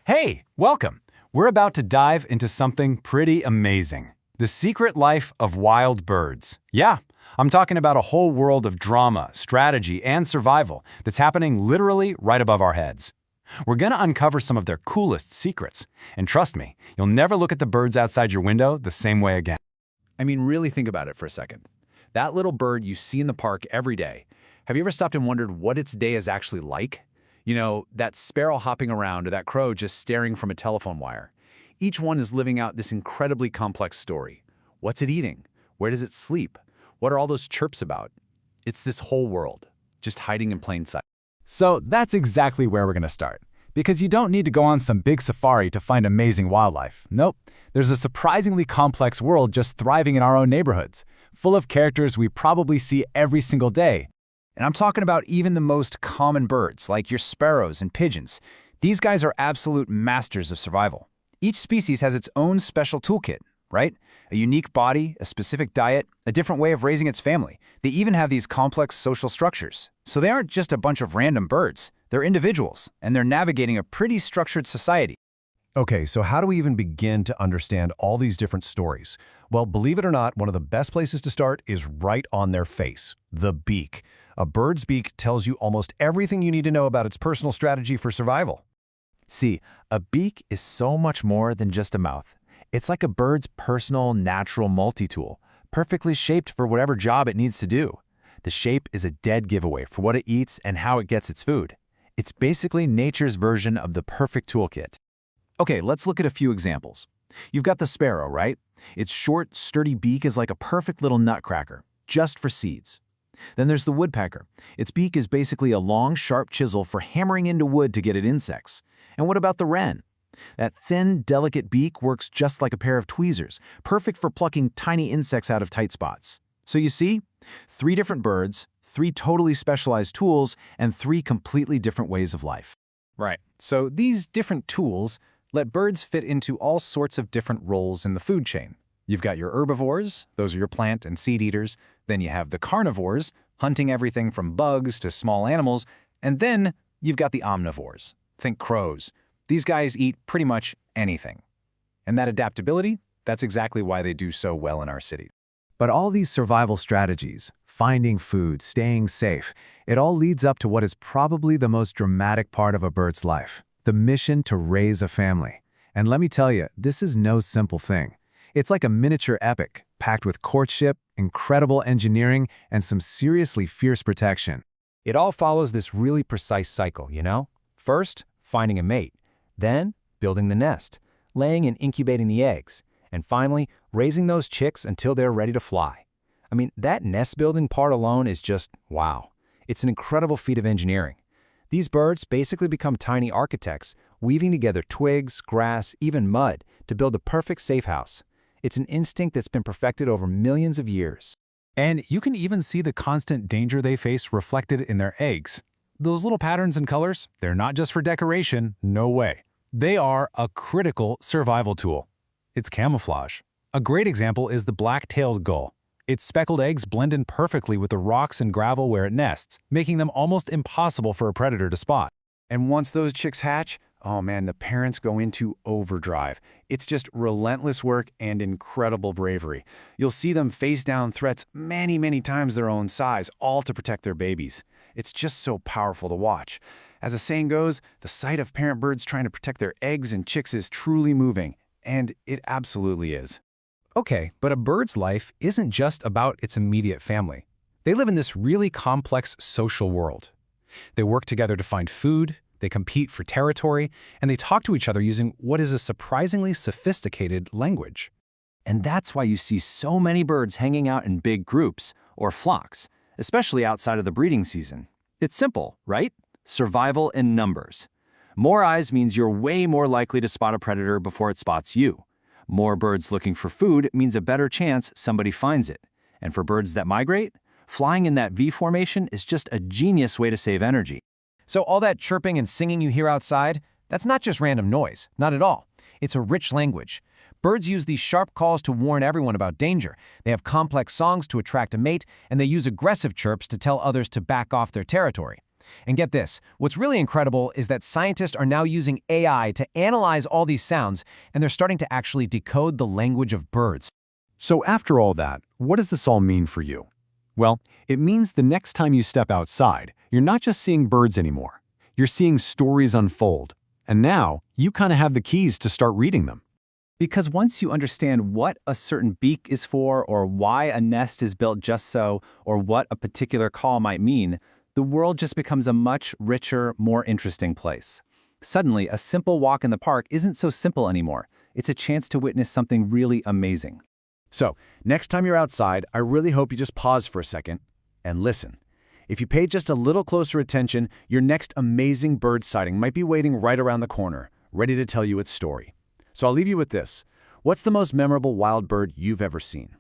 Hey, welcome! We're about to dive into something pretty amazing. The secret life of wild birds. Yeah, I'm talking about a whole world of drama, strategy, and survival that's happening literally right above our heads. We're gonna uncover some of their coolest secrets. And trust me, you'll never look at the birds outside your window the same way again. I mean, really think about it for a second. That little bird you see in the park every day. Have you ever stopped and wondered what its day is actually like? You know, that sparrow hopping around or that crow just staring from a telephone wire. Each one is living out this incredibly complex story. What's it eating? Where does it sleep? What are all those chirps about? It's this whole world, just hiding in plain sight. So that's exactly where we're gonna start. Because you don't need to go on some big safari to find amazing wildlife. Nope, there's a surprisingly complex world just thriving in our own neighborhoods, full of characters we probably see every single day. And I'm talking about even the most common birds, like your sparrows and pigeons. These guys are absolute masters of survival. Each species has its own special toolkit, right? A unique body, a specific diet, a different way of raising its family. They even have these complex social structures. So they aren't just a bunch of random birds. They're individuals, and they're navigating a pretty structured society. Okay, so how do we even begin to understand all these different stories? Well, believe it or not, one of the best places to start is right on their face, the beak. A bird's beak tells you almost everything you need to know about its personal strategy for survival. See, a beak is so much more than just a mouth. It's like a bird's personal, natural multi-tool, perfectly shaped for whatever job it needs to do. The shape is a dead giveaway for what it eats and how it gets its food. It's basically nature's version of the perfect toolkit. Okay, let's look at a few examples. You've got the sparrow, right? Its short, sturdy beak is like a perfect little nutcracker, just for seeds. Then there's the woodpecker. Its beak is basically a long, sharp chisel for hammering into wood to get at insects. And what about the wren? That thin, delicate beak works just like a pair of tweezers, perfect for plucking tiny insects out of tight spots. So you see, 3 different birds, 3 totally specialized tools, and 3 completely different ways of life. Right. So these different tools let birds fit into all sorts of different roles in the food chain. You've got your herbivores, those are your plant and seed eaters. Then you have the carnivores, hunting everything from bugs to small animals. And then you've got the omnivores. Think crows. These guys eat pretty much anything. And that adaptability, that's exactly why they do so well in our cities. But all these survival strategies, finding food, staying safe, it all leads up to what is probably the most dramatic part of a bird's life, the mission to raise a family. And let me tell you, this is no simple thing. It's like a miniature epic, packed with courtship, incredible engineering, and some seriously fierce protection. It all follows this really precise cycle, you know? First, finding a mate. Then, building the nest, laying and incubating the eggs, and finally, raising those chicks until they're ready to fly. I mean, that nest-building part alone is just, wow. It's an incredible feat of engineering. These birds basically become tiny architects, weaving together twigs, grass, even mud, to build a perfect safe house. It's an instinct that's been perfected over millions of years. And you can even see the constant danger they face reflected in their eggs. Those little patterns and colors, they're not just for decoration, no way. They are a critical survival tool. It's camouflage. A great example is the black-tailed gull. Its speckled eggs blend in perfectly with the rocks and gravel where it nests, making them almost impossible for a predator to spot. And once those chicks hatch, oh man, the parents go into overdrive. It's just relentless work and incredible bravery. You'll see them face down threats many, many times their own size, all to protect their babies. It's just so powerful to watch. As the saying goes, the sight of parent birds trying to protect their eggs and chicks is truly moving. And it absolutely is. Okay, but a bird's life isn't just about its immediate family. They live in this really complex social world. They work together to find food, they compete for territory, and they talk to each other using what is a surprisingly sophisticated language. And that's why you see so many birds hanging out in big groups, or flocks, especially outside of the breeding season. It's simple, right? Survival in numbers. More eyes means you're way more likely to spot a predator before it spots you. More birds looking for food means a better chance somebody finds it. And for birds that migrate, flying in that V formation is just a genius way to save energy. So all that chirping and singing you hear outside, that's not just random noise, not at all. It's a rich language. Birds use these sharp calls to warn everyone about danger. They have complex songs to attract a mate, and they use aggressive chirps to tell others to back off their territory. And get this, what's really incredible is that scientists are now using AI to analyze all these sounds, and they're starting to actually decode the language of birds. So after all that, what does this all mean for you? Well, it means the next time you step outside, you're not just seeing birds anymore. You're seeing stories unfold. And now, you kind of have the keys to start reading them. Because once you understand what a certain beak is for, or why a nest is built just so, or what a particular call might mean, the world just becomes a much richer, more interesting place. Suddenly, a simple walk in the park isn't so simple anymore. It's a chance to witness something really amazing. So, next time you're outside, I really hope you just pause for a second and listen. If you pay just a little closer attention, your next amazing bird sighting might be waiting right around the corner, ready to tell you its story. So I'll leave you with this. What's the most memorable wild bird you've ever seen?